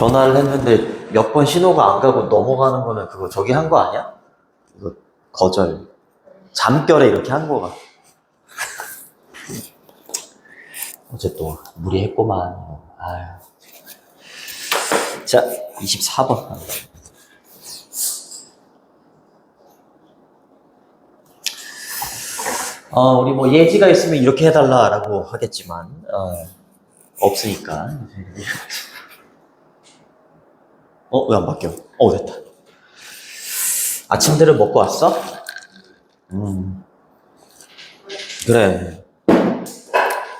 전화를 했는데 몇 번 신호가 안 가고 넘어가는 거는 그거 저기 한 거 아니야? 이거 거절. 잠결에 이렇게 한 거가. 어제 또 무리했구만. 아유. 자, 24번. 우리 뭐 예지가 있으면 이렇게 해달라라고 하겠지만, 없으니까. 왜 안 바뀌어? 됐다. 아침들을 먹고 왔어? 그래.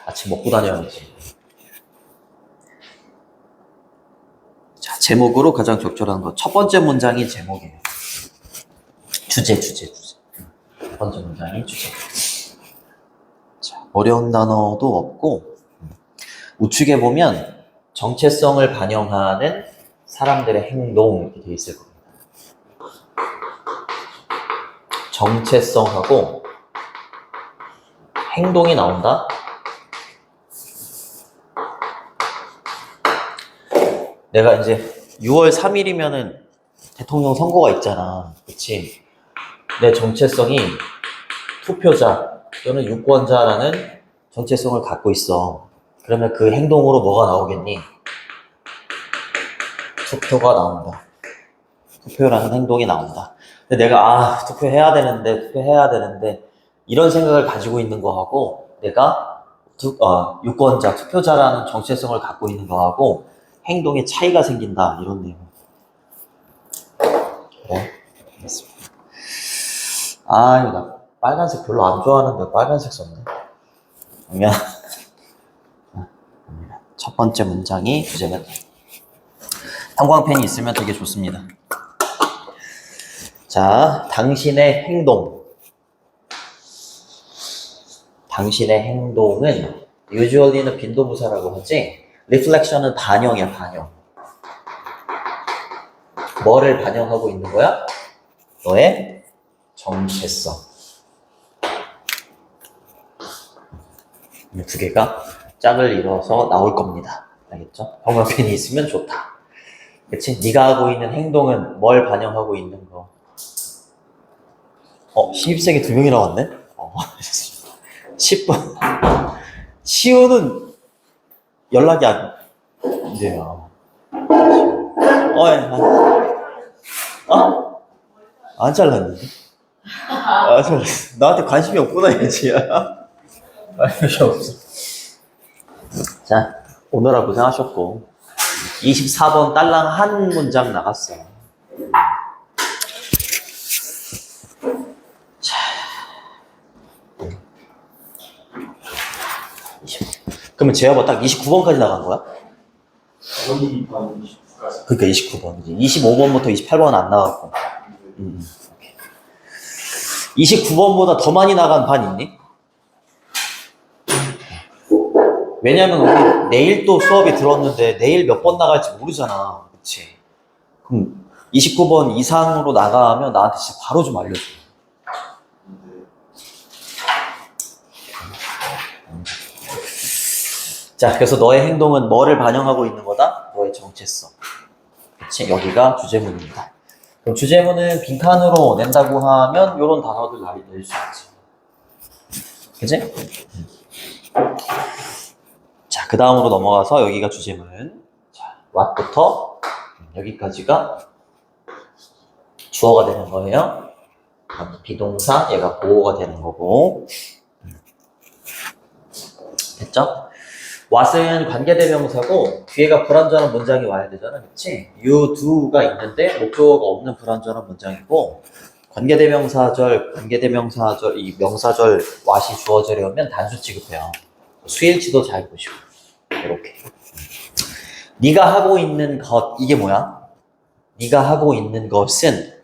아침 먹고 다녀야지. 자, 제목으로 가장 적절한 거. 첫 번째 문장이 제목이에요. 주제. 첫 번째 문장이 주제. 자, 어려운 단어도 없고, 우측에 보면 정체성을 반영하는 사람들의 행동 이렇게 돼 있을 겁니다. 정체성하고 행동이 나온다. 내가 이제 6월 3일이면은 대통령 선거가 있잖아. 그치? 내 정체성이 투표자 또는 유권자라는 정체성을 갖고 있어. 그러면 그 행동으로 뭐가 나오겠니? 투표가 나온다. 투표라는 행동이 나온다. 근데 내가 투표해야 되는데 이런 생각을 가지고 있는 거하고 내가 유권자, 투표자라는 정체성을 갖고 있는 거하고 행동에 차이가 생긴다. 이런 내용. 그래? 알겠습니다. 이거 나 빨간색 별로 안 좋아하는데 빨간색 썼네. 그러면 첫 번째 문장이 주제는 형광펜이 있으면 되게 좋습니다. 자, 당신의 행동. 당신의 행동은 usually는 빈도부사라고 하지 reflection은 반영이야, 반영. 뭐를 반영하고 있는 거야? 너의 정체성. 이 두 개가 짝을 이뤄서 나올 겁니다. 알겠죠? 형광펜이 있으면 좋다. 그치? 네가 하고 있는 행동은 뭘 반영하고 있는 거. 신입생이 2명이 나왔네? 10분. 시우는 연락이 안 돼요. 안 잘랐는데? 잘랐어. 나한테 관심이 없구나, 얘지야. 관심이 없어. 자, 오늘아 고생하셨고. 24번 딸랑 한 문장 나갔어. 자. 그러면 제어가 딱 29번까지 나간 거야? 그러니까 29번이지. 25번부터 28번은 안 나갔고. 29번보다 더 많이 나간 반 있니? 왜냐면 우리 내일 또 수업이 들었는데 내일 몇 번 나갈지 모르잖아. 그치? 그럼 29번 이상으로 나가면 나한테 진짜 바로 좀 알려줘. 자, 그래서 너의 행동은 뭐를 반영하고 있는 거다? 너의 정체성. 그치? 여기가 주제문입니다. 그럼 주제문은 빈칸으로 낸다고 하면 이런 단어들 낼 수 있지. 그치? 자, 그 다음으로 넘어가서 여기가 주제문. 자, what부터 여기까지가 주어가 되는 거예요. 비동사, 얘가 보어가 되는 거고. 됐죠? what은 관계대명사고 뒤에가 불완전한 문장이 와야 되잖아. 그치? you, do가 있는데 목적어가 없는 불완전한 문장이고 관계대명사절, 이 명사절 what이 주어지려면 단수 취급해요. 수일치도 잘 보시고 이렇게. 네가 하고 있는 것, 이게 뭐야? 네가 하고 있는 것은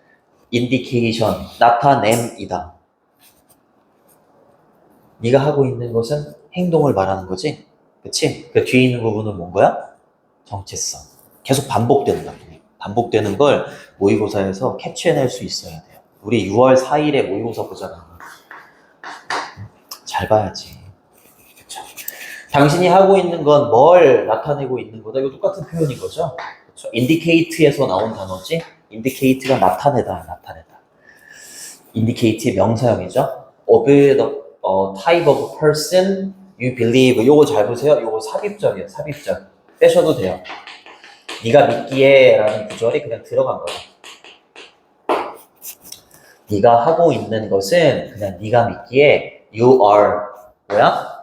indication, 나타냄이다. 네가 하고 있는 것은 행동을 말하는 거지? 그치? 그 뒤에 있는 부분은 뭔 거야? 정체성. 계속 반복된다. 반복되는 걸 모의고사에서 캡처해낼 수 있어야 돼요. 우리 6월 4일에 모의고사 보잖아. 잘 봐야지. 그쵸? 당신이 하고 있는 건 뭘 나타내고 있는 거다. 이거 똑같은 표현인 거죠? indicate에서 나온 단어지. indicate가 나타내다, 나타내다. indicate의 명사형이죠. of the type of person you believe. 요거 잘 보세요. 요거 삽입절이에요. 삽입절. 빼셔도 돼요. 네가 믿기에 라는 구절이 그냥 들어간 거예요. 네가 하고 있는 것은 그냥 네가 믿기에 you are 뭐야?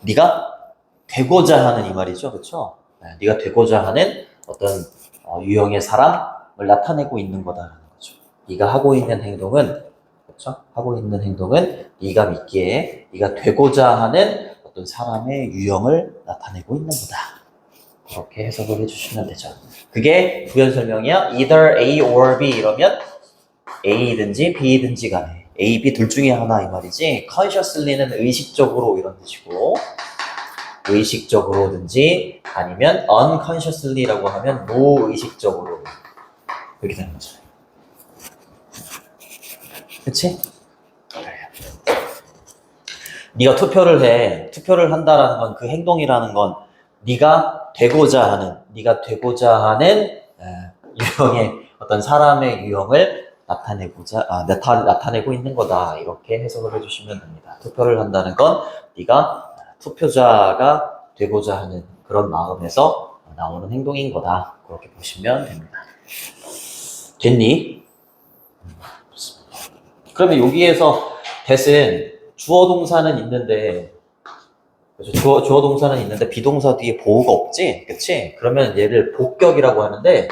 네가 되고자 하는 이 말이죠. 그렇죠? 네, 네가 되고자 하는 어떤 유형의 사람을 나타내고 있는 거다라는 거죠. 네가 하고 있는 행동은 그렇죠? 하고 있는 행동은 네가 믿기에 네가 되고자 하는 어떤 사람의 유형을 나타내고 있는 거다. 그렇게 해석을 해주시면 되죠. 그게 부연 설명이야. either A or B 이러면 A든지 B든지 간에 A, B 둘 중에 하나 이 말이지. consciously는 의식적으로 이런 뜻이고 의식적으로든지 아니면 unconsciously라고 하면 무의식적으로 이렇게 되는 거죠. 그치? 네가 투표를 해. 투표를 한다라는 건 그 행동이라는 건 네가 되고자 하는 유형의 어떤 사람의 유형을 나타내고 있는 거다. 이렇게 해석을 해주시면 됩니다. 투표를 한다는 건 네가 투표자가 되고자 하는 그런 마음에서 나오는 행동인 거다. 그렇게 보시면 됩니다. 됐니? 그러면 여기에서 that은 주어 동사는 있는데 주어 동사는 있는데 비동사 뒤에 보호가 없지? 그치? 그러면 얘를 복격이라고 하는데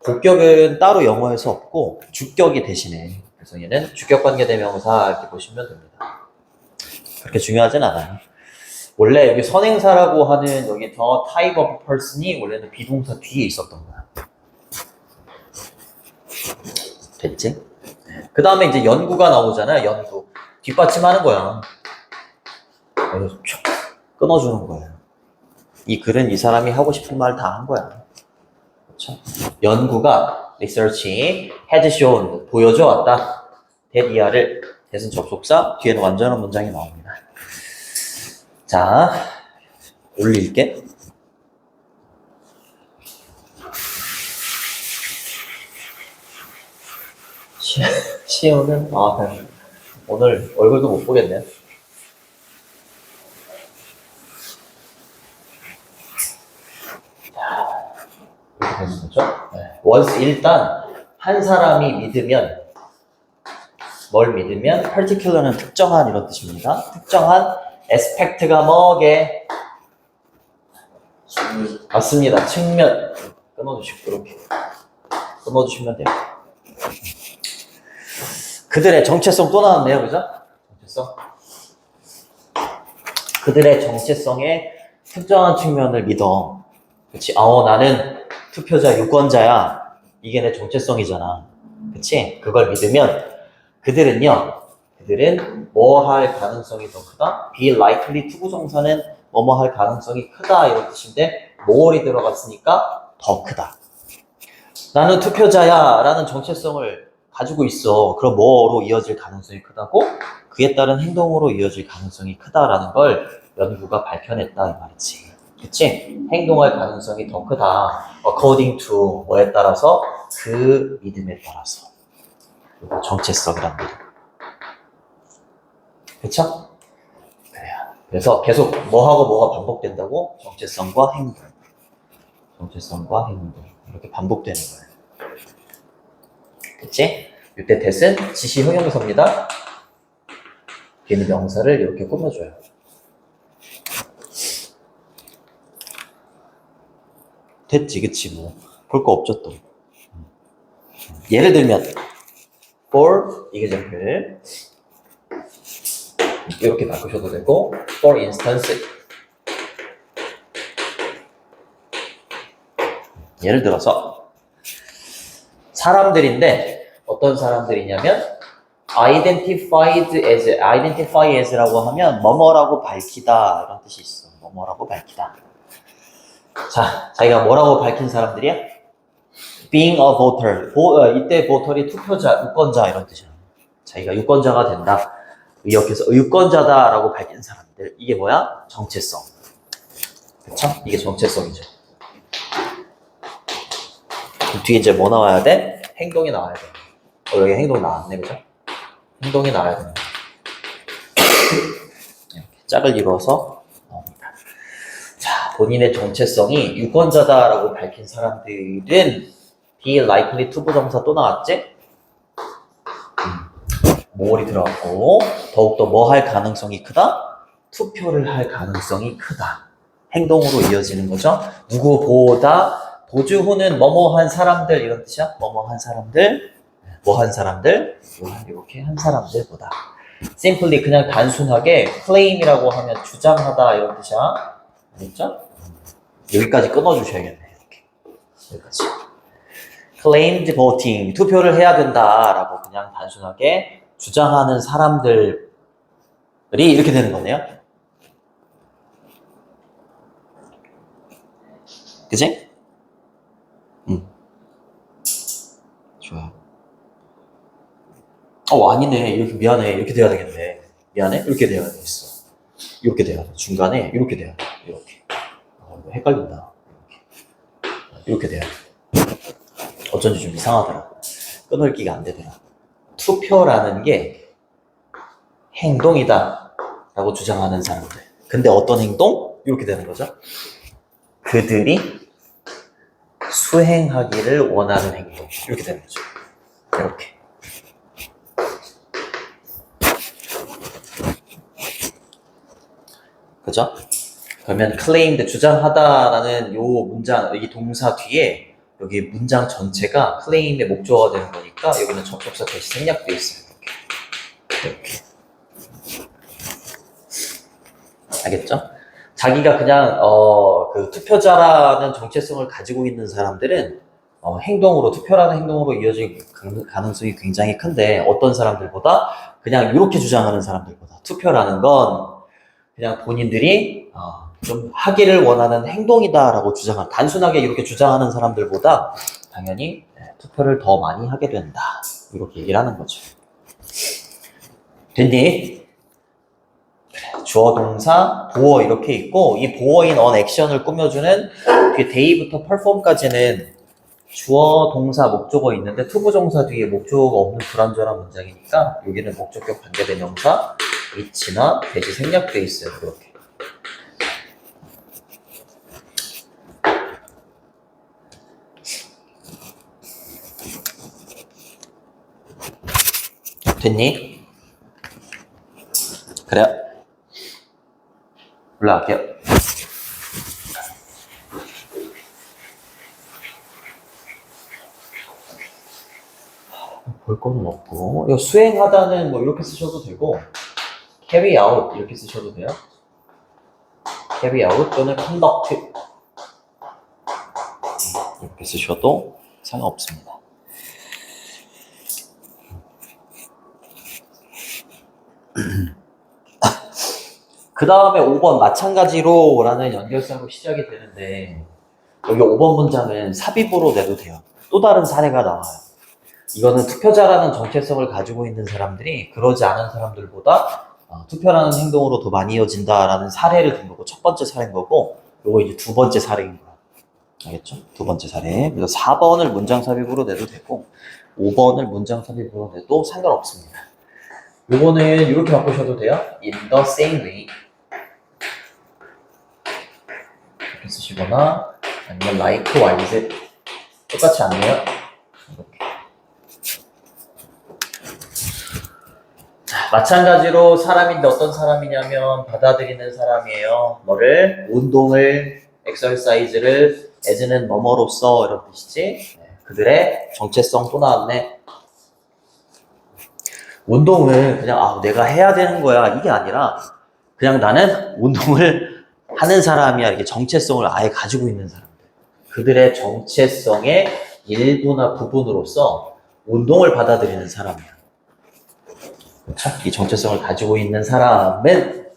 복격은 따로 영어에서 없고 주격이 대신에 그래서 얘는 주격관계대명사 이렇게 보시면 됩니다. 그렇게 중요하진 않아요. 원래 여기 선행사라고 하는 여기 the type of person이 원래는 비동사 뒤에 있었던 거야. 됐지? 그 다음에 이제 연구가 나오잖아요. 연구. 뒷받침하는 거야. 그래서 촥 끊어주는 거예요. 이 글은 이 사람이 하고 싶은 말 다 한 거야. 그렇죠? 연구가 research had shown 보여줘 왔다. that 이하를 that은 접속사 뒤에는 완전한 문장이 나옵니다. 자, 올릴게. 시우는 오늘 얼굴도 못 보겠네. 이렇게 되는 거죠. 네. once 일단 한 사람이 믿으면 뭘 믿으면 particular는 특정한 이런 뜻입니다. 특정한 aspect가 뭐게? 맞습니다. 측면 끊어주시고 이렇게 끊어주시면 돼요. 그들의 정체성 또 나왔네요. 그죠? 정체성. 그들의 정체성의 특정한 측면을 믿어. 그치? 나는 투표자 유권자야. 이게 내 정체성이잖아. 그치? 그걸 믿으면 그들은 뭐 할 가능성이 더 크다? be likely to 부정사는 뭐뭐 할 가능성이 크다 이런 뜻인데 more이 들어갔으니까 더 크다. 나는 투표자야 라는 정체성을 가지고 있어. 그럼 뭐로 이어질 가능성이 크다고? 그에 따른 행동으로 이어질 가능성이 크다라는 걸 연구가 밝혀냈다 이 말이지. 그치? 행동할 가능성이 더 크다. according to 뭐에 따라서? 그 믿음에 따라서. 정체성이란 말이야. 그쵸? 그래요. 그래서 계속 뭐하고 뭐가 반복된다고? 정체성과 행동. 정체성과 행동. 이렇게 반복되는 거예요. 그치? 이때 that은 지시 형용사입니다. 뒤에는 명사를 이렇게 꾸며줘요. 됐지, 그치, 뭐. 볼 거 없죠, 또. 예를 들면, for example. 이렇게 바꾸셔도 되고, for instance. 예를 들어서, 사람들인데, 어떤 사람들이냐면, identify as라고 하면, 뭐뭐라고 밝히다. 이런 뜻이 있어. 뭐뭐라고 밝히다. 자, 자기가 뭐라고 밝힌 사람들이야? being a voter. 이때 voter이 투표자, 유권자 이런 뜻이야. 자기가 유권자가 된다. 의역해서 유권자다라고 밝힌 사람들. 이게 뭐야? 정체성. 그쵸? 이게 정체성이죠. 뒤에 이제 뭐 나와야 돼? 행동이 나와야 돼. 여기 행동이 나왔네, 그죠? 행동이 나와야 됩니다. 짝을 이루어서 나옵니다. 자, 본인의 정체성이 유권자다라고 밝힌 사람들은 be likely to 부정사 또 나왔지? more이 들어갔고 더욱더 뭐 할 가능성이 크다? 투표를 할 가능성이 크다. 행동으로 이어지는 거죠. 누구보다 도주후는 뭐뭐 한 사람들 이런 뜻이야. 뭐뭐 한 사람들, 뭐 한 사람들, 이렇게 한 사람들보다. simply 그냥 단순하게 claim이라고 하면 주장하다 이런 뜻이야. 알겠죠? 여기까지 끊어주셔야겠네. 이렇게. 여기까지. claimed voting 투표를 해야 된다라고 그냥 단순하게 주장하는 사람들이 이렇게 되는 거네요. 그치? 좋아요. 아니네. 이렇게 미안해. 이렇게 돼야 되겠네. 미안해. 이렇게 돼야 되겠어. 이렇게 돼야 돼. 중간에 이렇게 돼야 돼. 이렇게. 이거 헷갈린다. 이렇게 돼야 돼. 어쩐지 좀 이상하더라. 끊을기가 안 되더라. 투표라는 게 행동이다 라고 주장하는 사람들. 근데 어떤 행동? 이렇게 되는 거죠. 그들이 수행하기를 원하는 행동. 이렇게 되는 거죠. 이렇게. 그죠? 그러면 claimed 주장하다라는 요 문장, 이 동사 뒤에 여기 문장 전체가 claim의 목적어가 되는 거니까 여기는 접속사 대시 생략돼 있어요. 이렇게. 알겠죠? 자기가 그냥 그 투표자라는 정체성을 가지고 있는 사람들은 행동으로 투표라는 행동으로 이어질 가능성이 굉장히 큰데 어떤 사람들보다 그냥 이렇게 주장하는 사람들보다 투표라는 건 그냥 본인들이 좀 하기를 원하는 행동이다라고 주장하는 단순하게 이렇게 주장하는 사람들보다 당연히 투표를 더 많이 하게 된다 이렇게 얘기를 하는 거죠. 됐니? 주어, 동사, 보어 이렇게 있고 이 보어인 on 액션을 꾸며주는 뒤에 day부터 perform까지는 주어, 동사, 목적어 있는데 투부정사 뒤에 목적어가 없는 불완전한 문장이니까 여기는 목적격 관계대명사 it나 대시 생략돼 있어요. 이렇게. 됐니? 그래요. 올라갈게요. 볼 거는 없고 이거 수행하다는 뭐 이렇게 쓰셔도 되고 carry out 이렇게 쓰셔도 돼요. carry out 또는 conduct 이렇게 쓰셔도 상관없습니다. 그 다음에 5번 마찬가지로 라는 연결사로 시작이 되는데 여기 5번 문장은 삽입으로 내도 돼요. 또 다른 사례가 나와요. 이거는 투표자라는 정체성을 가지고 있는 사람들이 그러지 않은 사람들보다 투표라는 행동으로 더 많이 이어진다라는 사례를 든 거고 첫 번째 사례인 거고 요거 이제 두 번째 사례인 거야. 알겠죠? 두 번째 사례. 그래서 4번을 문장 삽입으로 내도 되고 5번을 문장 삽입으로 내도 상관없습니다. 요거는 이렇게 바꾸셔도 돼요. In the same way 이렇게 쓰시거나 아니면 likewise 똑같이 않네요. 이렇게. 자, 마찬가지로 사람인데 어떤 사람이냐면 받아들이는 사람이에요. 뭐를? 운동을, exercise를 as는 뭐뭐로써 이런 뜻이지. 네, 그들의 정체성 또 나왔네. 운동을 그냥 내가 해야 되는 거야 이게 아니라 그냥 나는 운동을 하는 사람이야 이렇게 정체성을 아예 가지고 있는 사람들 그들의 정체성의 일부나 부분으로서 운동을 받아들이는 사람이야. 그렇죠? 이 정체성을 가지고 있는 사람은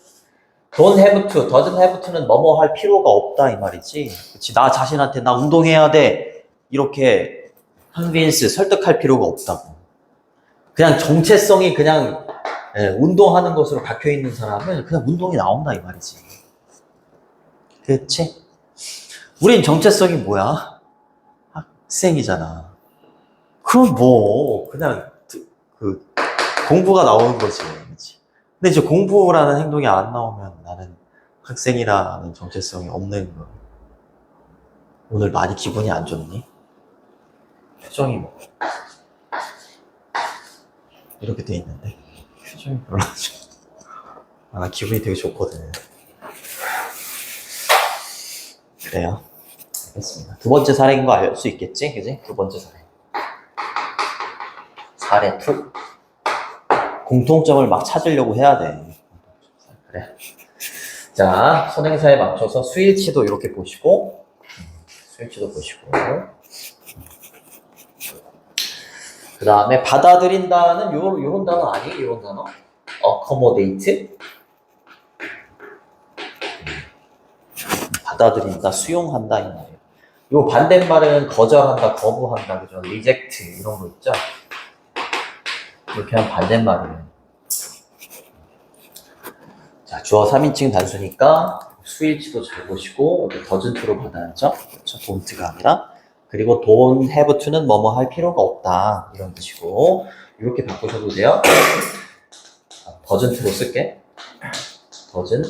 don't have to, doesn't have to는 뭐뭐 할 필요가 없다 이 말이지. 그렇지? 나 자신한테 나 운동해야 돼 이렇게 convince, 설득할 필요가 없다고. 그냥 정체성이 그냥 운동하는 것으로 박혀 있는 사람은 그냥 운동이 나온다 이 말이지. 그렇지? 우린 정체성이 뭐야? 학생이잖아. 그럼 뭐 그냥 그 공부가 나오는 거지. 그치? 근데 이제 공부라는 행동이 안 나오면 나는 학생이라는 정체성이 없는 거. 오늘 많이 기분이 안 좋니? 표정이 뭐 이렇게 돼 있는데 표정이 별로 안 좋아. 나 기분이 되게 좋거든. 그래요. 알겠습니다. 두 번째 사례인 거 알 수 있겠지? 그지? 두 번째 사례. 사례 2. 공통점을 막 찾으려고 해야 돼. 그래. 자, 선행사에 맞춰서 수일치도 이렇게 보시고, 수일치도 보시고. 그 다음에 받아들인다는 요런 단어 아니에요? 요런 단어? accommodate? 받아들인다, 수용한다 이 말이에요. 요 반대말은 거절한다, 거부한다, 그죠? reject 이런 거 있죠? 이렇게 하면 반대말이에요. 자, 주어 3인칭 단수니까 수일치도 잘 보시고 여기 doesn't로 받아야죠. 그렇죠? don't가 아니라. 그리고 don't have to는 뭐뭐 할 필요가 없다 이런 뜻이고 이렇게 바꾸셔도 돼요. doesn't로 쓸게. doesn't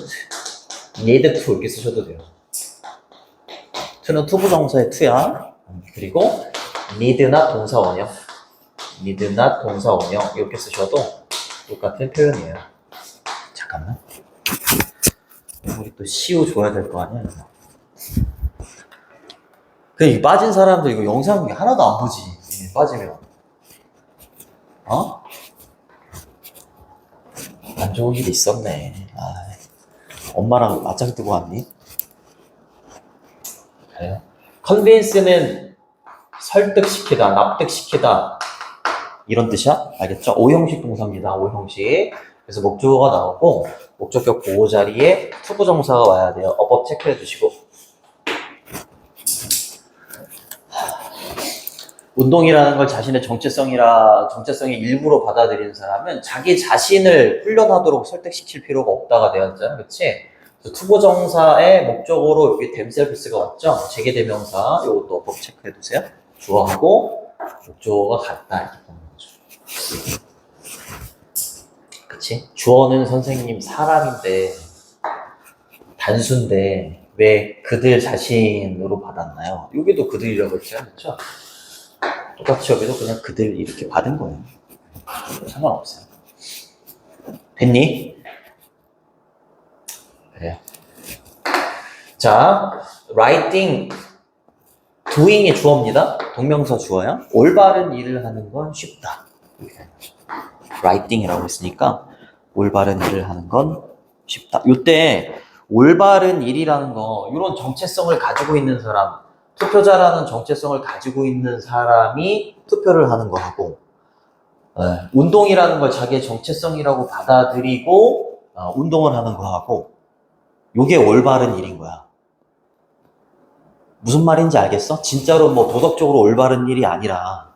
need to 이렇게 쓰셔도 돼요. to는 투부정사의 to야. 그리고 need나 동사원형, need나 동사원형 이렇게 쓰셔도 똑같은 표현이에요. 잠깐만. 우리 또 CU 줘야 될 거 아니야? 그 빠진 사람들 이거 영상 하나도 안 보지. 빠지면. 어? 안 좋은 일이 있었네. 아, 엄마랑 맞짱 뜨고 왔니? 그래요. 컨빈스는 설득시키다, 납득시키다 이런 뜻이야? 알겠죠? 오형식 동사입니다. 오형식. 그래서 목적어가 나오고 목적격 보호 자리에 투부정사가 와야 돼요. 어법 체크해 주시고. 운동이라는 걸 자신의 정체성의 일부로 받아들이는 사람은 자기 자신을 훈련하도록 설득시킬 필요가 없다가 되었잖아. 그치? 투부정사의 목적어로 여기 themselves가 왔죠? 재계대명사. 이것도 어법 체크해 두세요. 주어하고 목적어가 같다. 이렇게 보는 거죠. 그치? 주어는 선생님 사람인데, 단수인데, 왜 그들 자신으로 받았나요? 여기도 그들이라고 했죠? 그렇죠? 똑같이 여기도 그냥 그들 이렇게 받은 거예요. 상관없어요. 됐니? 그래요. 자, writing, doing이 주어입니다. 동명사 주어야. 올바른 일을 하는 건 쉽다. writing이라고 했으니까 올바른 일을 하는 건 쉽다. 이때 올바른 일이라는 거, 이런 정체성을 가지고 있는 사람, 투표자라는 정체성을 가지고 있는 사람이 투표를 하는 거하고, 운동이라는 걸 자기의 정체성이라고 받아들이고 운동을 하는 거하고, 이게 올바른 일인 거야. 무슨 말인지 알겠어? 진짜로 뭐 도덕적으로 올바른 일이 아니라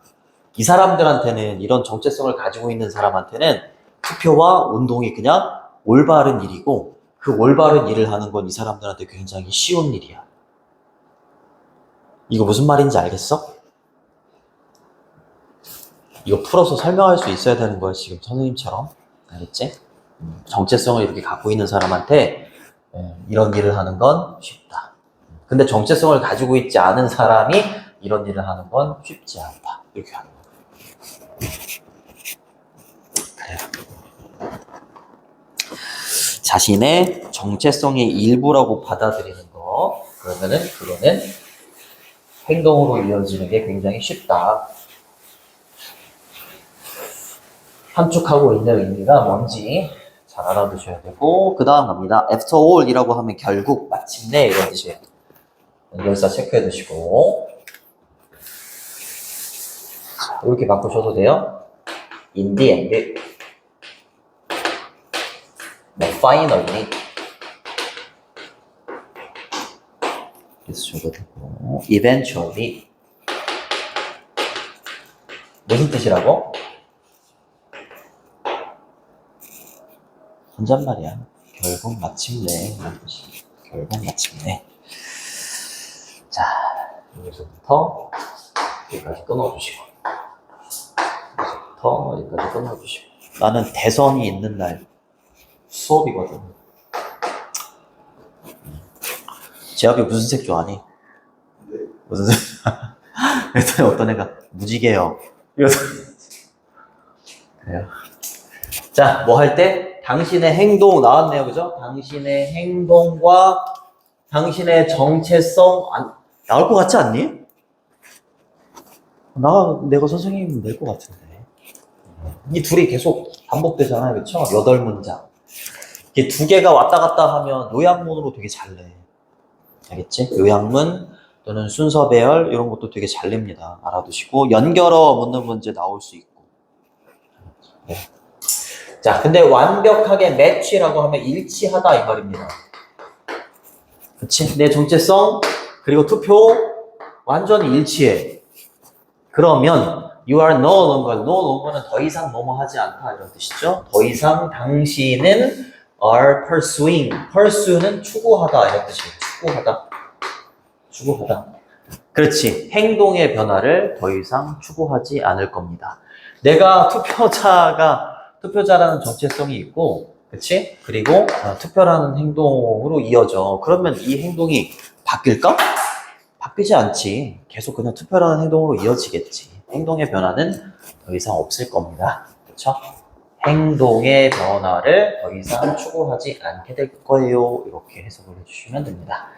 이 사람들한테는, 이런 정체성을 가지고 있는 사람한테는 투표와 운동이 그냥 올바른 일이고, 그 올바른 일을 하는 건 이 사람들한테 굉장히 쉬운 일이야. 이거 무슨 말인지 알겠어? 이거 풀어서 설명할 수 있어야 되는 거야, 지금 선생님처럼. 알겠지? 정체성을 이렇게 갖고 있는 사람한테 이런 일을 하는 건 쉽다. 근데 정체성을 가지고 있지 않은 사람이 이런 일을 하는 건 쉽지 않다. 이렇게 하는 거야. 그래요. 자신의 정체성의 일부라고 받아들이는 거, 그러면은 그거는 행동으로 이어지는 게 굉장히 쉽다. 함축하고 있는 의미가 뭔지 잘 알아두셔야 되고, 그 다음 갑니다. After all 이라고 하면 결국, 마침내 이런 뜻이에요. 연결사 체크해 두시고, 자, 이렇게 바꾸셔도 돼요. In the end, finally 이렇게 쓰셔도 되고, eventually 무슨 뜻이라고? 혼잣말이야. 결국 마침내 이런 뜻이. 결국 마침내. 자, 여기서부터 여기까지 끊어주시고 더 여기까지 끊어주시고 나는 대선이 있는 날 수업이거든. 재학이 무슨 색 좋아하니? 무슨 색? 그랬더니 어떤 애가 무지개요. 이래서 그래요. 자, 뭐 할 때? 당신의 행동 나왔네요, 그죠? 당신의 행동과 당신의 정체성 나올 것 같지 않니? 내가 선생님 낼 것 같은데. 이 둘이 계속 반복되잖아요, 그쵸? 8문장. 이게 두 개가 왔다 갔다 하면 요약문으로 되게 잘 내. 알겠지? 요약문 또는 순서 배열 이런 것도 되게 잘 냅니다. 알아두시고 연결어 묻는 문제 나올 수 있고. 네. 자, 근데 완벽하게 매치라고 하면 일치하다 이 말입니다. 그치? 내 정체성 그리고 투표 완전히 일치해. 그러면 you are no longer는 더 이상 뭐뭐 하지 않다 이런 뜻이죠. 더 이상 당신은 are pursue는 추구하다 이런 뜻이에요. 추구하다. 그렇지. 행동의 변화를 더 이상 추구하지 않을 겁니다. 내가 투표자라는 정체성이 있고, 그치? 그리고 투표라는 행동으로 이어져. 그러면 이 행동이 바뀔까? 바뀌지 않지. 계속 그냥 투표라는 행동으로 이어지겠지. 행동의 변화는 더 이상 없을 겁니다. 그쵸? 행동의 변화를 더 이상 추구하지 않게 될 거예요. 이렇게 해석을 해주시면 됩니다.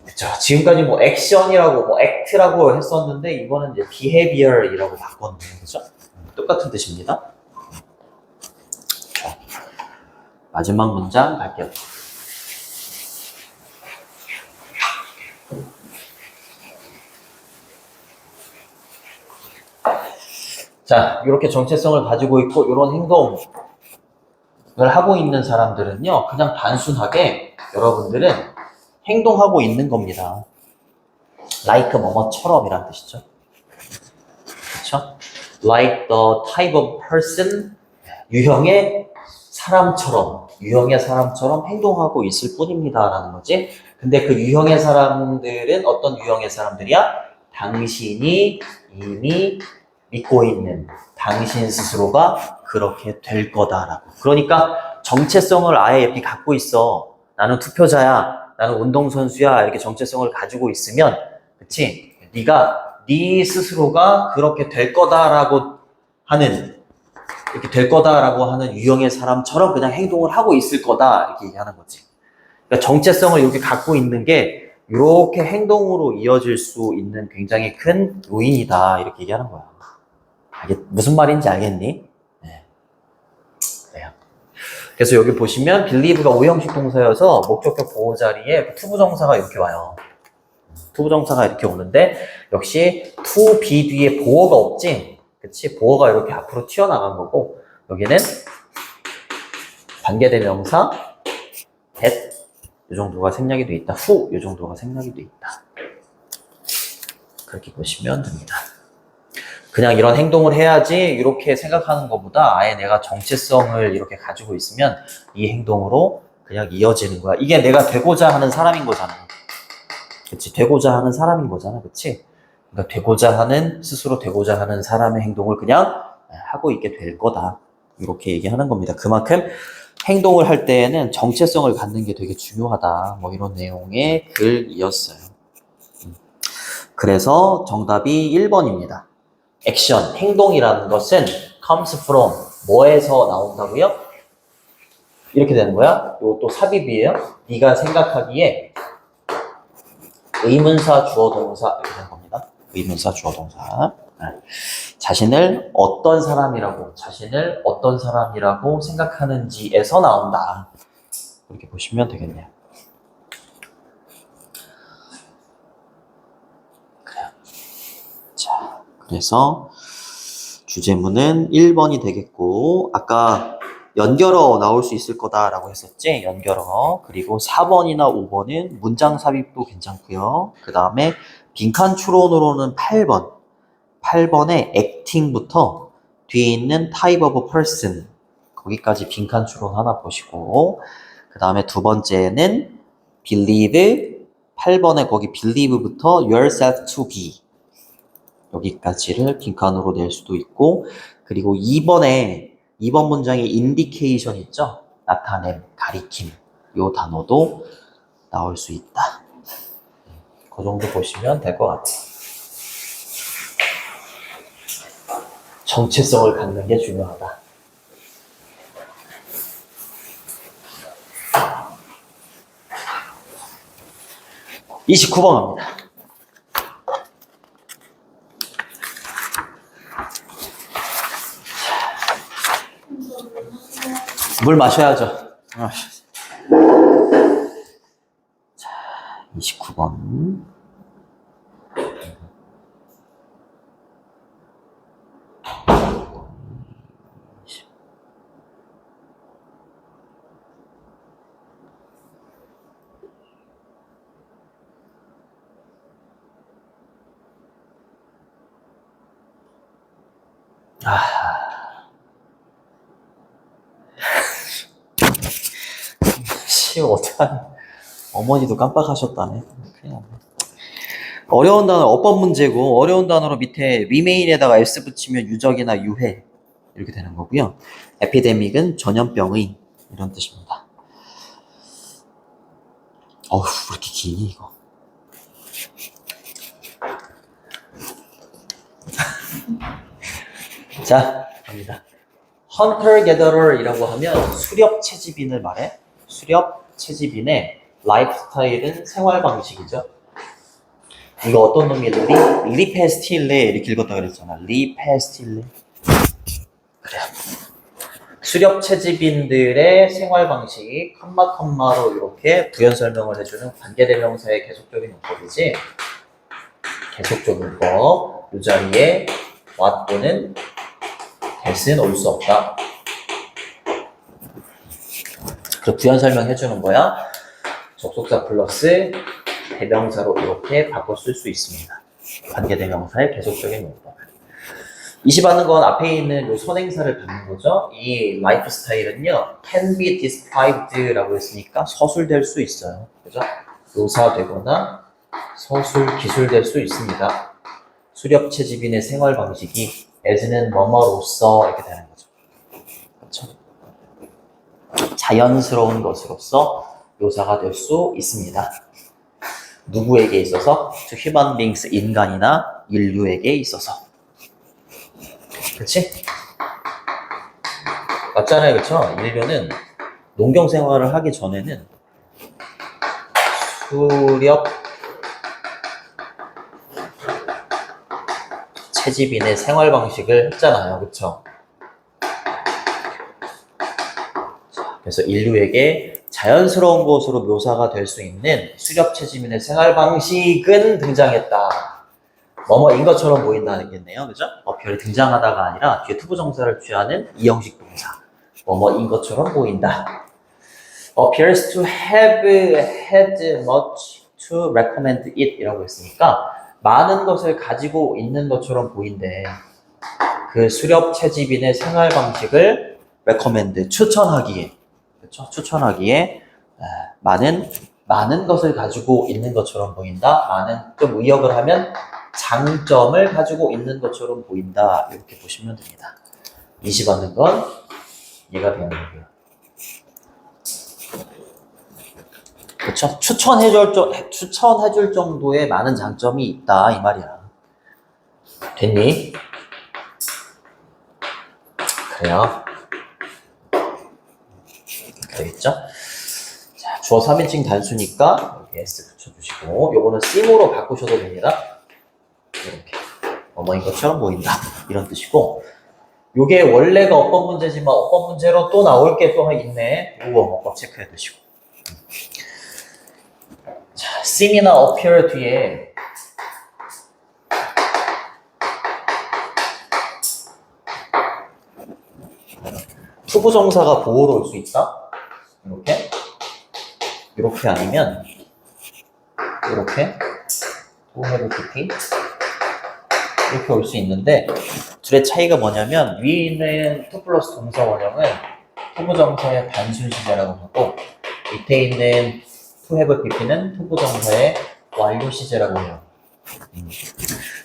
그쵸. 지금까지 뭐 액션이라고, 뭐 액트라고 했었는데, 이거는 이제 behavior이라고 바꿨네요. 그죠? 똑같은 뜻입니다. 자, 마지막 문장 갈게요. 자, 이렇게 정체성을 가지고 있고, 이런 행동을 하고 있는 사람들은요, 그냥 단순하게 여러분들은 행동하고 있는 겁니다. like 뭐뭐처럼 이란 뜻이죠. 그쵸? like the type of person, 유형의 사람처럼 행동하고 있을 뿐입니다. 라는 거지. 근데 그 유형의 사람들은 어떤 유형의 사람들이야? 당신이 이미 믿고 있는 당신 스스로가 그렇게 될 거다라고. 그러니까 정체성을 아예 이렇게 갖고 있어. 나는 투표자야. 나는 운동선수야. 이렇게 정체성을 가지고 있으면, 그치? 네가 네 스스로가 그렇게 될 거다라고 하는, 이렇게 될 거다라고 하는 유형의 사람처럼 그냥 행동을 하고 있을 거다. 이렇게 얘기하는 거지. 그러니까 정체성을 이렇게 갖고 있는 게 이렇게 행동으로 이어질 수 있는 굉장히 큰 요인이다. 이렇게 얘기하는 거야. 이게 무슨 말인지 알겠니? 네. 그래요. 그래서 여기 보시면 believe가 오형식 동사여서 목적격 보호 자리에 투부정사가 이렇게 와요. 투부정사가 이렇게 오는데 역시 to be 뒤에 보어가 없지? 그치? 보어가 이렇게 앞으로 튀어나간 거고 여기는 관계대명사 that 이 정도가 생략이 돼 있다. who 이 정도가 생략이 돼 있다. 그렇게 보시면 됩니다. 그냥 이런 행동을 해야지 이렇게 생각하는 것보다 아예 내가 정체성을 이렇게 가지고 있으면 이 행동으로 그냥 이어지는 거야. 이게 내가 되고자 하는 사람인 거잖아. 그치? 되고자 하는 사람인 거잖아. 그치? 그러니까 스스로 되고자 하는 사람의 행동을 그냥 하고 있게 될 거다. 이렇게 얘기하는 겁니다. 그만큼 행동을 할 때에는 정체성을 갖는 게 되게 중요하다. 뭐 이런 내용의 글이었어요. 그래서 정답이 1번입니다. 액션, 행동이라는 것은 comes from 뭐에서 나온다고요? 이렇게 되는 거야. 이것도 삽입이에요. 네가 생각하기에 의문사, 주어, 동사 이렇게 되는 겁니다. 의문사, 주어, 동사. 자신을 어떤 사람이라고 생각하는지에서 나온다. 이렇게 보시면 되겠네요. 그래요. 자, 그래서 주제문은 1번이 되겠고 아까 연결어 나올 수 있을 거다라고 했었지? 연결어. 그리고 4번이나 5번은 문장 삽입도 괜찮고요. 그 다음에 빈칸 추론으로는 8번에 acting부터 뒤에 있는 type of person 거기까지 빈칸 추론 하나 보시고 그 다음에 두 번째는 believe 8번에 거기 believe부터 yourself to be 여기까지를 빈칸으로 낼 수도 있고, 그리고 2번 문장에 indication 있죠? 나타냄, 가리킴. 요 단어도 나올 수 있다. 그 정도 보시면 될 것 같아요. 정체성을 갖는 게 중요하다. (29번) 갑니다. 물 마셔야죠. 자, 29번. 어떡하니. 어머니도 깜빡하셨다네. 어려운 단어 어법 문제고, 어려운 단어로 밑에 remain에다가 s 붙이면 유적이나 유해 이렇게 되는 거고요. 에피데믹은 전염병의 이런 뜻입니다. 어휴, 왜 이렇게 기니 이거. 자, 갑니다. hunter-gatherer 이라고 하면 수렵 채집인을 말해. 수렵 채집인의 라이프 스타일은 생활 방식이죠. 이거 어떤 놈이 리페스틸레 이렇게 읽었다 그랬잖아. 리페스틸레. 그래. 수렵 채집인들의 생활 방식 컴마로 이렇게 부연 설명을 해주는 관계대명사의 계속적인 용법이지. 계속적인 거. 이 자리에 what 또는 that은 올 수 없다. 그 부연 설명해주는 거야. 접속사 플러스 대명사로 이렇게 바꿔 쓸 수 있습니다. 관계대명사의 계속적인 용법. 20하는 건 앞에 있는 요 선행사를 받는 거죠. 이 라이프 스타일은요, can be described라고 했으니까 서술될 수 있어요. 그죠? 묘사되거나 서술, 기술될 수 있습니다. 수렵 채집인의 생활 방식이 as는 뭐뭐로서 이렇게 되는 거죠. 그렇죠? 자연스러운 것으로서 묘사가 될 수 있습니다. 누구에게 있어서? to human beings, 인간이나 인류에게 있어서. 그치? 맞잖아요, 그쵸? 인류는 농경 생활을 하기 전에는 수렵 채집인의 생활 방식을 했잖아요, 그쵸? 그래서 인류에게 자연스러운 것으로 묘사가 될 수 있는 수렵 채집인의 생활 방식은 등장했다. 뭐뭐인 것처럼 보인다겠네요. 그죠? 별이 등장하다가 아니라 뒤에 투부정사를 취하는 이형식 동사. 뭐뭐인 것처럼 보인다. appears to have had much to recommend it 이라고 했으니까 많은 것을 가지고 있는 것처럼 보인대. 그 수렵 채집인의 생활 방식을 recommend, 추천하기에. 그렇죠? 추천하기에 많은 것을 가지고 있는 것처럼 보인다. 많은, 좀 의역을 하면 장점을 가지고 있는 것처럼 보인다. 이렇게 보시면 됩니다. 20하는 건 얘가 되는 거고요. 그렇죠? 추천해줄 정도의 많은 장점이 있다. 이 말이야. 됐니? 그래요. 되겠죠? 자, 주어 3인칭 단수니까 여기 S 붙여주시고, 요거는 sim으로 바꾸셔도 됩니다. 이렇게 어머인 것처럼 보인다 이런 뜻이고, 요게 원래가 어법 문제지만 어법 문제로 또 나올 게 또 있네. 요거 어법 체크해 두시고. 자, seem이나 appear 뒤에 투부정사가 보호로 올 수 있다. 이렇게 아니면 이렇게 to have PP 이렇게 올 수 있는데, 둘의 차이가 뭐냐면 위에 있는 to 플러스 동사 원형은 투부정사의 단순 시제라고 하고, 밑에 있는 to have PP는 투부정사의 완료 시제라고 해요.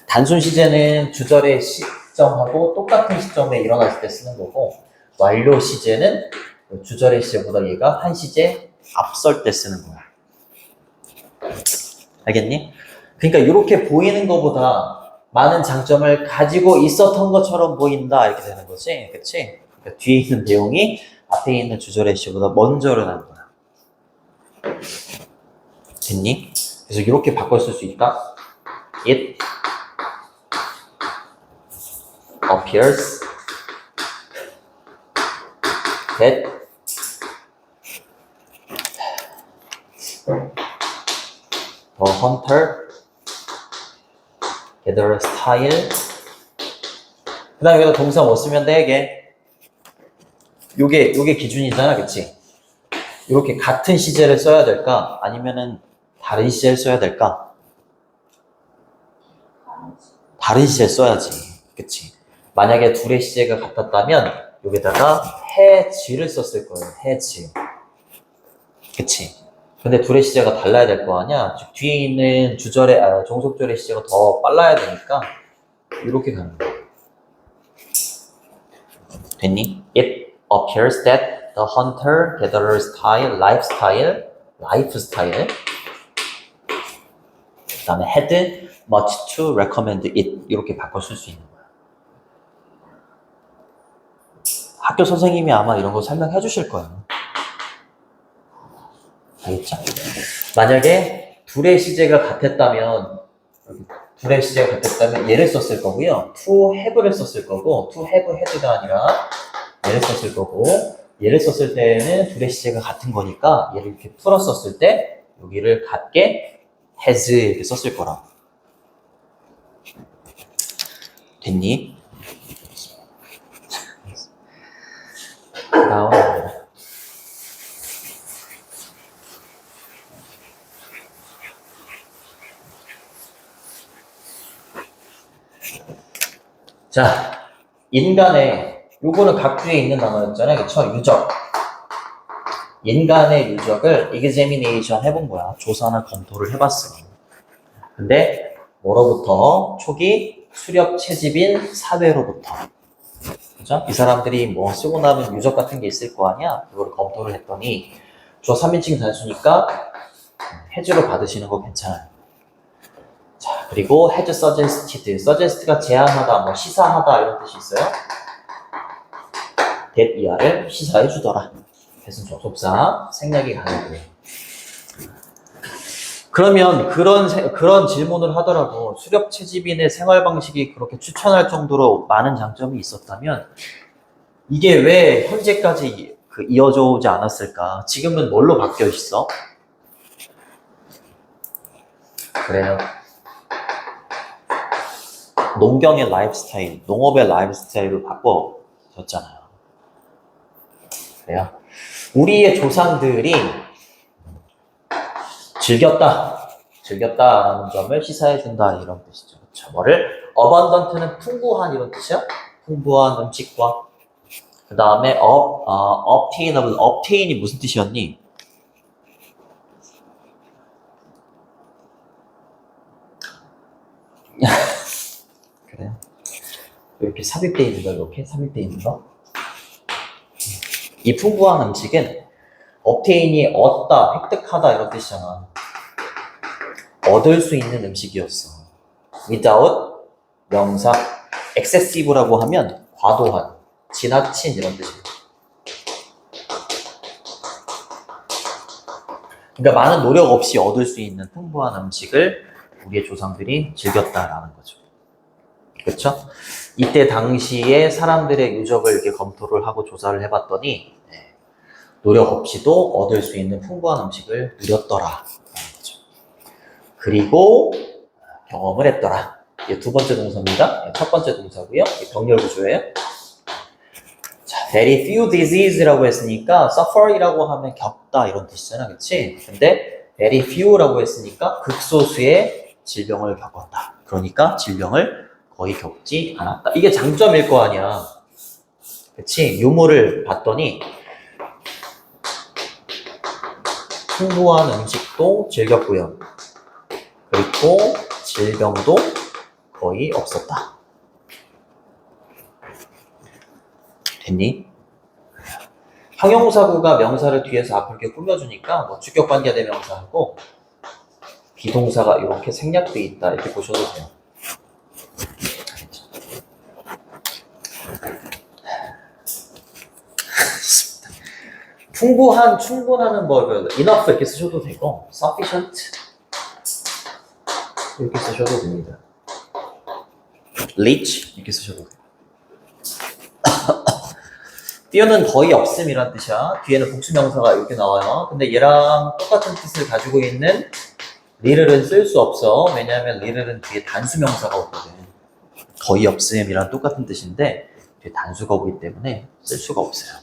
단순 시제는 주절의 시점하고 똑같은 시점에 일어났을 때 쓰는 거고, 완료 시제는 주절의 시제보다 얘가 한 시제 앞설 때 쓰는 거야. 알겠니? 그러니까 이렇게 보이는 것보다 많은 장점을 가지고 있었던 것처럼 보인다 이렇게 되는 거지, 그치? 그러니까 뒤에 있는 내용이 앞에 있는 주절의 시제보다 먼저 일어나는 거야. 됐니? 그래서 이렇게 바꿔 쓸 수 있다. It appears that the hunter gatherer style. 그 다음에 여기다 동사 뭐 쓰면 돼, 이게? 요게 기준이잖아, 그치? 이렇게 같은 시제를 써야 될까? 아니면은 다른 시제를 써야 될까? 다른 시제를 써야지, 그치? 만약에 둘의 시제가 같았다면 여기다가 해지를 썼을 거예요, 해지. 그치? 근데 둘의 시제가 달라야 될 거 아니야? 즉 뒤에 있는 주절의 종속절의 시제가 더 빨라야 되니까 이렇게 가는 거야. 됐니? It appears that the hunter-gatherer style, lifestyle, 그 다음에 had much to recommend it 이렇게 바꿔 쓸 수 있는 거야. 학교 선생님이 아마 이런 거 설명해 주실 거예요. 알겠죠? 만약에 둘의 시제가 같았다면 얘를 썼을 거고요. to have를 썼을 거고, to have had가 아니라 얘를 썼을 거고, 얘를 썼을 때는 둘의 시제가 같은 거니까 얘를 이렇게 풀었었을 때 여기를 같게 has 이렇게 썼을 거라고. 됐니? 다음. 자, 요거는 각주에 있는 단어였잖아요. 그쵸? 유적. 인간의 유적을 examination 해본 거야. 조사나 검토를 해봤어. 근데 뭐로부터? 초기 수렵 채집인 사회로부터. 그죠? 이 사람들이 뭐 쓰고 남은 유적 같은 게 있을 거 아니야? 그거를 검토를 했더니 주어 3인칭 단수니까 해주로 받으시는 거 괜찮아요. 자, 그리고 had suggest가 제안하다, 뭐 시사하다 이런 뜻이 있어요. that 이하를 시사해 주더라. 대신 접속사 생략이 가능해요. 그러면 그런 질문을 하더라도 수렵 채집인의 생활 방식이 그렇게 추천할 정도로 많은 장점이 있었다면 이게 왜 현재까지 이어져 오지 않았을까? 지금은 뭘로 바뀌어 있어? 그래요. 농경의 라이프스타일, 농업의 라이프스타일로 바꿔졌잖아요. 그래요. 우리의 조상들이 즐겼다라는 점을 시사해준다 이런 뜻이죠. 그렇죠? 뭐를? abundant는 풍부한 이런 뜻이야? 풍부한 음식과 그 다음에 obtain이 무슨 뜻이었니? 그래요? 이렇게 삽입되어 있는 거, 이렇게 삽입되어 있는 거. 이 풍부한 음식은 obtain이 얻다, 획득하다 이런 뜻이잖아. 얻을 수 있는 음식이었어. without 명사 excessive라고 하면 과도한, 지나친 이런 뜻이에요. 그러니까 많은 노력 없이 얻을 수 있는 풍부한 음식을 우리의 조상들이 즐겼다라는 거죠. 그렇죠? 이때 당시에 사람들의 유적을 이렇게 검토를 하고 조사를 해봤더니 노력 없이도 얻을 수 있는 풍부한 음식을 누렸더라. 그리고 경험을 했더라. 이게 두 번째 동사입니다. 첫 번째 동사고요. 병렬 구조예요. 자, very few disease라고 했으니까 suffer이라고 하면 겪다 이런 뜻이잖아, 그렇지? 근데 very few라고 했으니까 극소수의 질병을 겪었다. 그러니까 질병을 거의 겪지 않았다. 이게 장점일 거 아니야. 그렇지? 유무를 봤더니 풍부한 음식도 즐겼고요. 그리고 질병도 거의 없었다. 됐니? 형용사구가 명사를 뒤에서 앞을 이렇게 꾸며주니까 뭐 주격관계 대명사하고 비동사가 이렇게 생략돼 있다 이렇게 보셔도 돼요. 충분하는 뭐 enough 이렇게 쓰셔도 되고 sufficient 이렇게 쓰셔도 됩니다. rich 이렇게 쓰셔도 돼요. 띄어는 거의 없음이란 뜻이야. 뒤에는 복수명사가 이렇게 나와요. 근데 얘랑 똑같은 뜻을 가지고 있는 리를은 쓸 수 없어. 왜냐하면 리를은 뒤에 단수명사가 오거든. 거의 없음이란 똑같은 뜻인데 뒤에 단수가 오기 때문에 쓸 수가 없어요.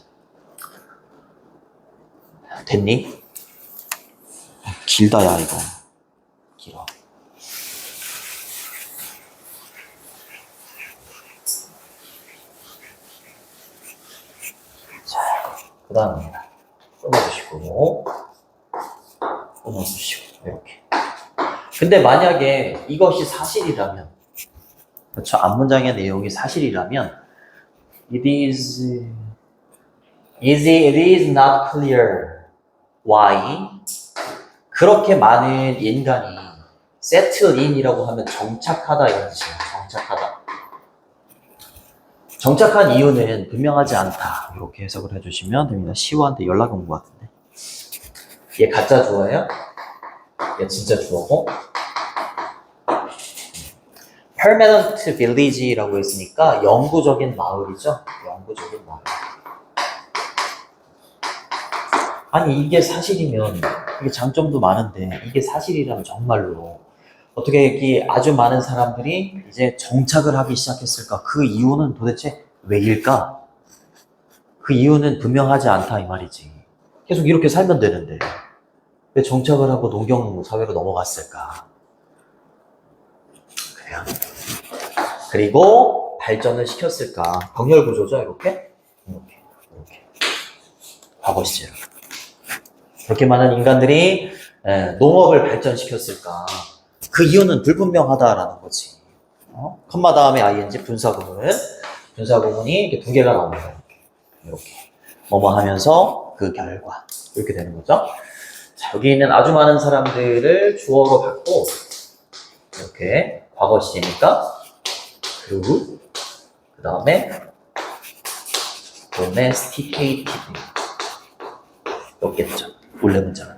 됐니? 길다 야 이거. 길어. 자, 그 다음에 끊어주시고 이렇게. 근데 만약에 이것이 사실이라면, 그렇죠? 앞문장의 내용이 사실이라면 it is not clear why 그렇게 많은 인간이 settle in이라고 하면 정착하다 이런 뜻이에요. 정착하다. 정착한 이유는 분명하지 않다. 이렇게 해석을 해주시면 됩니다. 시우한테 연락 온 것 같은데. 얘 가짜 주어예요? 얘 진짜 주어고. permanent village라고 했으니까 영구적인 마을이죠. 영구적인 마을. 아니 이게 사실이면 이게 장점도 많은데 이게 사실이라면 정말로 어떻게 이렇게 아주 많은 사람들이 이제 정착을 하기 시작했을까? 그 이유는 도대체 왜일까? 그 이유는 분명하지 않다 이 말이지. 계속 이렇게 살면 되는데 왜 정착을 하고 농경 사회로 넘어갔을까? 그래요. 그리고 발전을 시켰을까? 병렬 구조죠, 이렇게. 과거 시절. 그렇게 많은 인간들이 농업을 발전시켰을까? 그 이유는 불분명하다라는 거지. 컴마 다음에 ing 분사구문이 이렇게 두 개가 나옵니다. 이렇게 뭐뭐 하면서 그 결과 이렇게 되는 거죠. 자, 여기 있는 아주 많은 사람들을 주어로 갖고 이렇게 과거 시제니까 그 다음에 domesticated 였겠죠. 원래 문장은.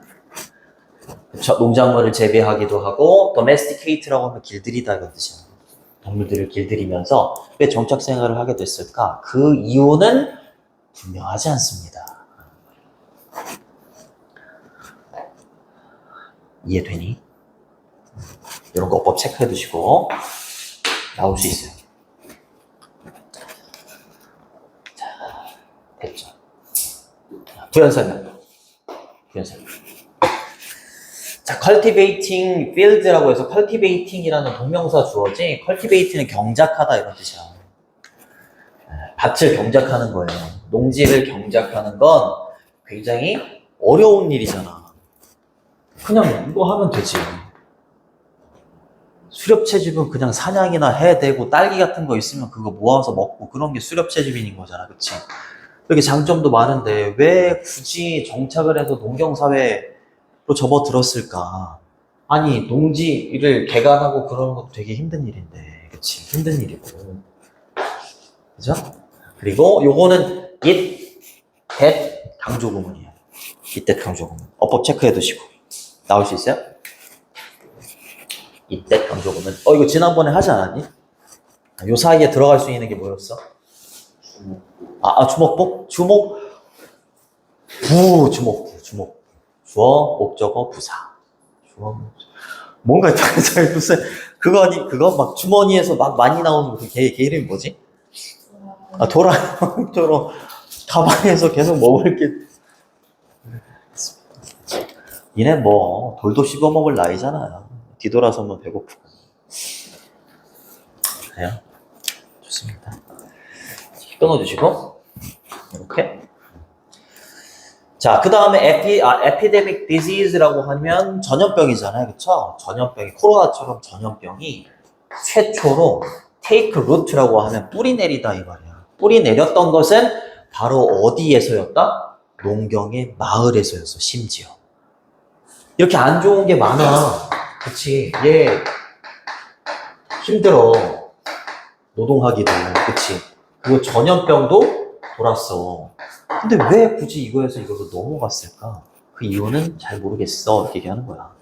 그쵸? 농작물을 재배하기도 하고 domesticated라고 하면 길들이다 이런 뜻이에요. 동물들을 길들이면서 왜 정착 생활을 하게 됐을까? 그 이유는 분명하지 않습니다. 이해되니? 이런 거 어법 체크해 두시고 나올 수 있어요. 자, 됐죠. 부연 설명. 자, cultivating field라고 해서 cultivating이라는 동명사 주어지 cultivating은 경작하다 이런 뜻이야. 밭을 경작하는 거예요. 농지를 경작하는 건 굉장히 어려운 일이잖아. 그냥 이거 하면 되지. 수렵채집은 그냥 사냥이나 해대고 딸기 같은 거 있으면 그거 모아서 먹고 그런 게 수렵채집인 거잖아. 그치? 이렇게 장점도 많은데 왜 굳이 정착을 해서 농경사회로 접어들었을까? 아니 농지를 개간하고 그러는 것도 되게 힘든 일인데 그치? 힘든 일이고 그죠? 그리고 요거는 it, that 강조구문이에요. it, that 강조구문 어법 체크해 두시고 나올 수 있어요? it, that 강조구문 이거 지난번에 하지 않았니? 요 사이에 들어갈 수 있는 게 뭐였어? 주목부? 주목부. 주어, 목적어, 부사. 뭔가 잘 무슨 그거 막 주머니에서 막 많이 나오는 걔 이름이 뭐지? 도라에몽처럼 가방에서 계속 먹을 게 니네 뭐 돌도 씹어 먹을 나이잖아요. 뒤돌아서면 배고프고. 그래요? 좋습니다. 끊어주시고 이렇게 자, 그 다음에 epidemic disease라고 하면 전염병이잖아요. 그쵸? 전염병이, 코로나처럼 전염병이 최초로 take root라고 하면 뿌리 내리다 이 말이야. 뿌리 내렸던 것은 바로 어디에서였다? 농경의 마을에서였어, 심지어. 이렇게 안 좋은 게 많아. 그치? 얘 힘들어. 노동하기도. 그치? 그리고 전염병도 돌았어. 근데 왜 굳이 이거에서 이걸로 넘어갔을까? 그 이유는 잘 모르겠어. 이렇게 얘기하는 거야.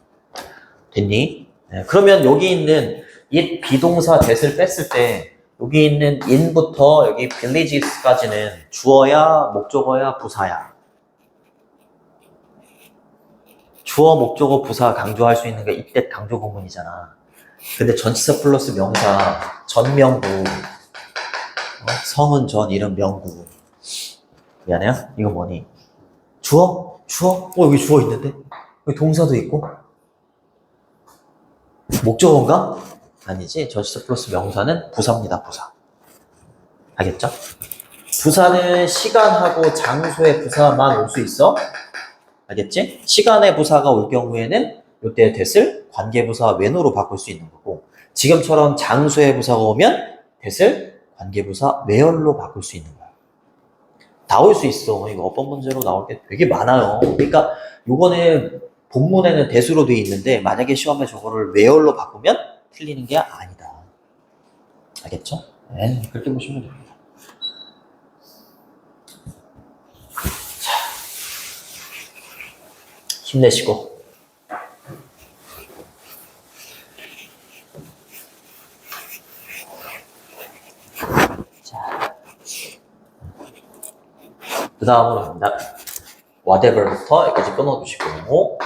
됐니? 네, 그러면 여기 있는 이 비동사 that을 뺐을 때 여기 있는 in부터 여기 villages까지는 주어야, 목적어야, 부사야. 주어, 목적어, 부사 강조할 수 있는 게 이때 강조 구문이잖아. 근데 전치사 플러스 명사, 전명구, 성은 전, 이름 명구. 미안해요? 이거 뭐니? 주어? 주어? 여기 주어 있는데? 여기 동사도 있고? 목적어인가? 아니지. 전치사 플러스 명사는 부사입니다, 부사. 알겠죠? 부사는 시간하고 장소의 부사만 올 수 있어. 알겠지? 시간의 부사가 올 경우에는 이때 that을 관계부사 when으로 바꿀 수 있는 거고, 지금처럼 장소의 부사가 오면 that을 관계부사 where로 바꿀 수 있는 거야. 나올 수 있어. 이거 어법 문제로 나올 게 되게 많아요. 그러니까 요거는 본문에는 that으로 돼 있는데 만약에 시험에 저거를 where로 바꾸면 틀리는 게 아니다. 알겠죠? 네, 그렇게 보시면 됩니다. 자, 힘내시고. 자, 그 다음으로 갑니다. whatever부터 여기까지 끊어주시고,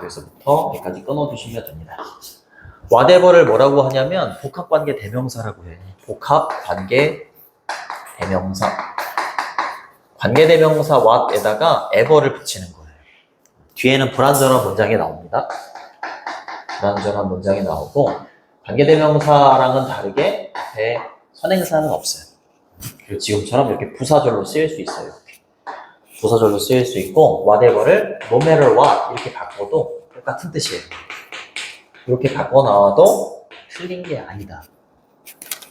여기서부터 여기까지 끊어주시면 됩니다. whatever를 뭐라고 하냐면 복합관계 대명사라고 해. 복합관계 대명사. 관계대명사 what에다가 ever를 붙이는 거예요. 뒤에는 불완전한 문장이 나옵니다. 불완전한 문장이 나오고, 관계대명사랑은 다르게 앞에 선행사는 없어요. 그리고 지금처럼 이렇게 부사절로 쓰일 수 있어요. 이렇게. 부사절로 쓰일 수 있고, whatever를 no matter what 이렇게 바꿔도 똑같은 뜻이에요. 이렇게 바꿔 나와도 틀린 게 아니다.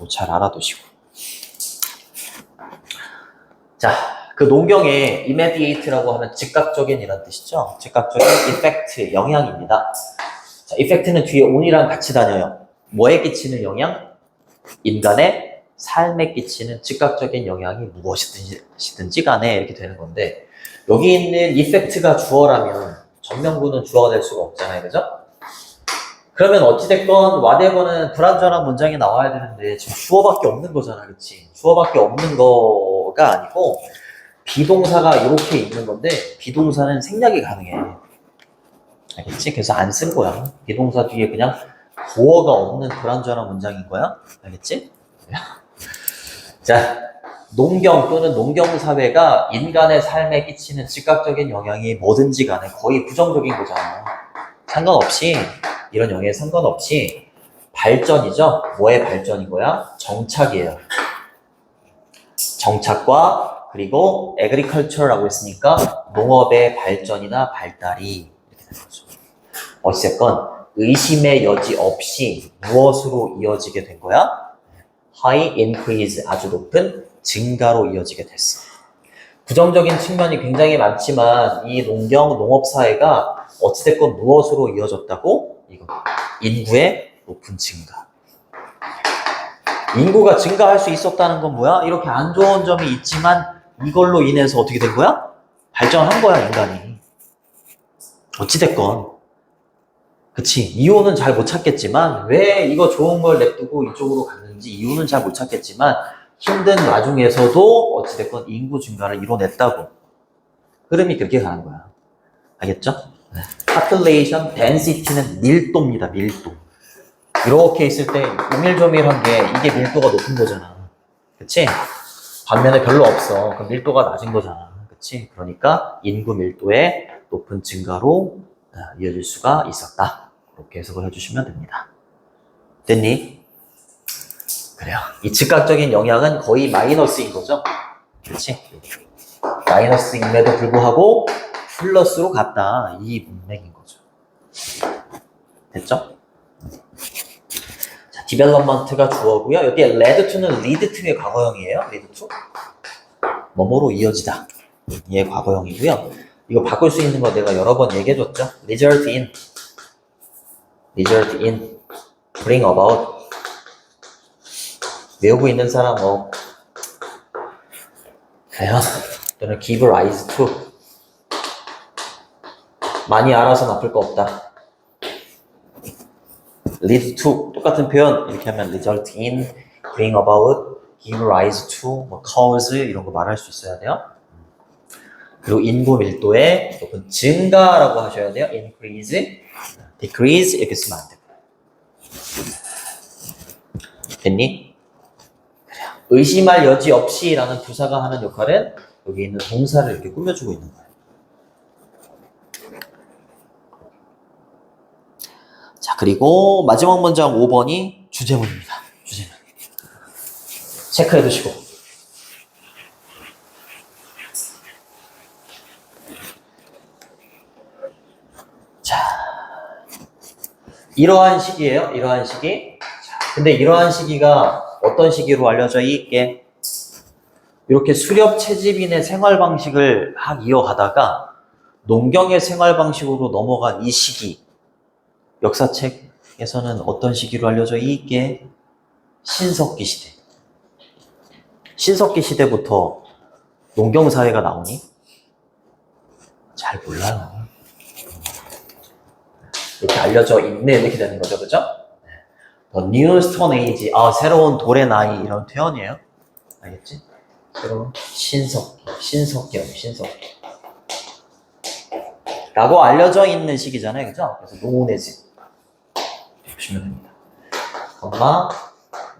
잘 알아두시고. 자, 그 농경에 immediate라고 하면 즉각적인 이런 뜻이죠. 즉각적인 effect, 영향입니다. 자, effect는 뒤에 on이랑 같이 다녀요. 뭐에 끼치는 영향? 인간의 삶에 끼치는 즉각적인 영향이 무엇이든지 간에 이렇게 되는 건데, 여기 있는 effect가 주어라면 전명구는 주어가 될 수가 없잖아요. 그죠? 그러면 어찌됐건 whatever는 불완전한 문장이 나와야 되는데 지금 주어밖에 없는 거잖아. 그치? 주어밖에 없는 거가 아니고 비동사가 이렇게 있는 건데 비동사는 생략이 가능해. 알겠지? 그래서 안 쓴 거야. 비동사 뒤에 그냥 보어가 없는 불완전한 문장인 거야. 알겠지? 자, 농경 또는 농경사회가 인간의 삶에 끼치는 즉각적인 영향이 뭐든지 간에 거의 부정적인 거잖아. 상관없이, 이런 영향에 상관없이 발전이죠. 뭐의 발전인 거야? 정착이에요. 정착과 그리고 agriculture라고 했으니까 농업의 발전이나 발달이 이렇게 되는 거죠. 어찌됐건 의심의 여지 없이 무엇으로 이어지게 된 거야? high increase, 아주 높은 증가로 이어지게 됐어. 부정적인 측면이 굉장히 많지만 이 농업사회가 어찌됐건 무엇으로 이어졌다고? 이거 인구의 높은 증가. 인구가 증가할 수 있었다는 건 뭐야? 이렇게 안 좋은 점이 있지만 이걸로 인해서 어떻게 된 거야? 발전한 거야, 인간이. 어찌됐건. 그치? 이유는 잘 못 찾겠지만 왜 이거 좋은 걸 냅두고 이쪽으로 갔는지 이유는 잘 못 찾겠지만 힘든 와중에서도 어찌됐건 인구 증가를 이뤄냈다고. 흐름이 그렇게 가는 거야. 알겠죠? population density는 밀도입니다. 밀도. 이렇게 있을 때 오밀조밀한 게 이게 밀도가 높은 거잖아. 그치? 반면에 별로 없어. 그럼 밀도가 낮은 거잖아. 그치? 그러니까 인구 밀도의 높은 증가로 이어질 수가 있었다. 그렇게 해석을 해주시면 됩니다. 됐니? 그래요. 이 즉각적인 영향은 거의 마이너스인 거죠? 그렇지? 마이너스임에도 불구하고 플러스로 갔다. 이 문맥인 거죠. 됐죠? 자, development가 주어고요. 여기에 led to는 lead to의 과거형이에요. lead to. 뭐뭐로 이어지다. 얘 과거형이고요. 이거 바꿀 수 있는 거 내가 여러 번 얘기해줬죠. result in, bring about. 외우고 있는 사람 과연 또는 give rise to. 많이 알아서 나쁠 거 없다. lead to 똑같은 표현 이렇게 하면 result in, bring about, give rise to, cause 이런 거 말할 수 있어야 돼요. 그리고 인구 밀도의 높은 증가라고 하셔야 돼요. increase, decrease 이렇게 쓰면 안 되고. 됐니? 그래요. 의심할 여지 없이라는 부사가 하는 역할은 여기 있는 동사를 이렇게 꾸며주고 있는 거예요. 자, 그리고 마지막 문장 5번이 주제문입니다. 주제문. 체크해 두시고. 자, 이러한 시기예요. 이러한 시기. 자, 근데 이러한 시기가 어떤 시기로 알려져 있게? 이렇게 수렵 채집인의 생활 방식을 이어가다가 농경의 생활 방식으로 넘어간 이 시기. 역사책에서는 어떤 시기로 알려져 있게? 신석기 시대. 신석기 시대부터 농경사회가 나오니? 잘 몰라요. 이렇게 알려져 있네 이렇게 되는 거죠. 그죠? The New Stone Age. 새로운 돌의 나이 이런 표현이에요. 알겠지? 새로운 신석기 라고 알려져 있는 시기잖아요. 그죠? 그래서 known as 보시면 됩니다.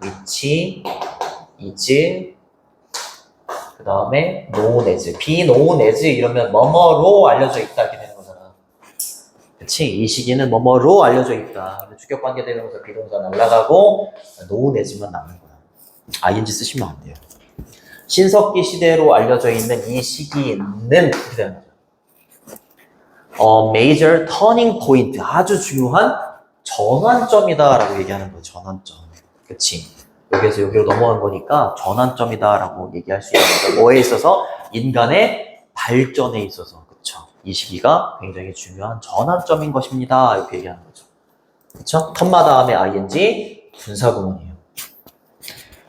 which is 그 다음에 known as, be known as 이러면 뭐뭐로 알려져 있다 이렇게 되는 거잖아. 그치? 이 시기는 뭐뭐로 알려져 있다. 주격관계 되면서 비동사 날라가고 known as만 남는 거야. ing 쓰시면 안 돼요. 신석기 시대로 알려져 있는 이 시기는 이렇게 되는 거죠. major turning point, 아주 중요한 전환점이다라고 얘기하는 거예요. 전환점. 그치? 여기에서 여기로 넘어간 거니까 전환점이다라고 얘기할 수 있는 거죠. 뭐에 있어서? 인간의 발전에 있어서. 그쵸? 이 시기가 굉장히 중요한 전환점인 것입니다. 이렇게 얘기하는 거죠. 그쵸? 컴마 다음에 ing, 분사구문이에요.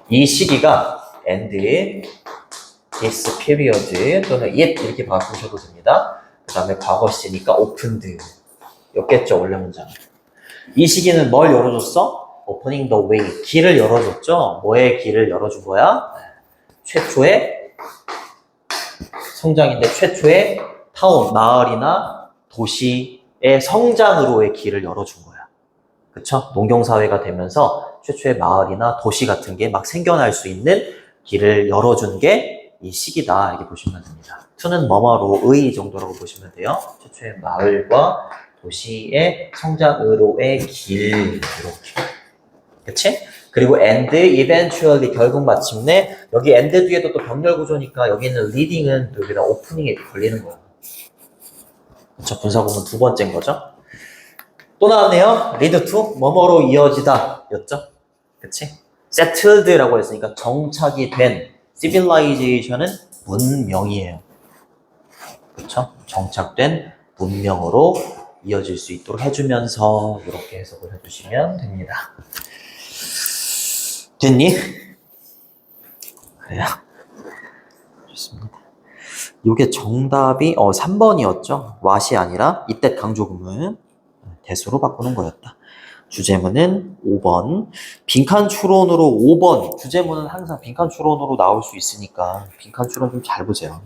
이 시기가 end, this period 또는 it 이렇게 바꾸셔도 됩니다. 그 다음에 과거 시니까 opened 였겠죠. 원래 문장은. 이 시기는 뭘 열어줬어? opening the way, 길을 열어줬죠. 뭐의 길을 열어준 거야? 최초의 성장인데 최초의 타운, 마을이나 도시의 성장으로의 길을 열어준 거야. 그쵸? 농경사회가 되면서 최초의 마을이나 도시 같은 게 막 생겨날 수 있는 길을 열어준 게 이 시기다. 이렇게 보시면 됩니다. to는 뭐뭐로의 정도라고 보시면 돼요. 최초의 마을과 도시의 성장으로의 길, 이렇게. 그치? 그리고 and, eventually, 결국 마침내, 여기 and 뒤에도 또 병렬 구조니까 여기 있는 leading은 여기다 오프닝에 걸리는 거야. 그쵸? 분사구문 두 번째인 거죠? 또 나왔네요. lead to, 뭐뭐로 이어지다 였죠? 그치? settled라고 했으니까 정착이 된, civilization은 문명이에요. 그쵸? 정착된 문명으로 이어질 수 있도록 해주면서 이렇게 해석을 해주시면 됩니다. 됐니? 그래요. 좋습니다. 이게 정답이 3번이었죠. what이 아니라 이때 강조구문 대수로 바꾸는 거였다. 주제문은 5번. 빈칸 추론으로 5번. 주제문은 항상 빈칸 추론으로 나올 수 있으니까 빈칸 추론 좀 잘 보세요.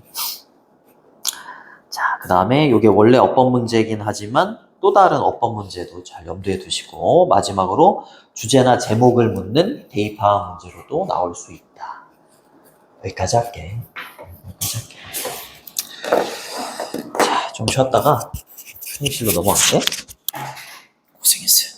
자, 그 다음에 이게 원래 어법 문제이긴 하지만 또 다른 어법 문제도 잘 염두에 두시고 마지막으로 주제나 제목을 묻는 대입항 문제로도 나올 수 있다. 여기까지 할게. 자, 좀 쉬었다가 휴게실로 넘어갈게. 고생했어요.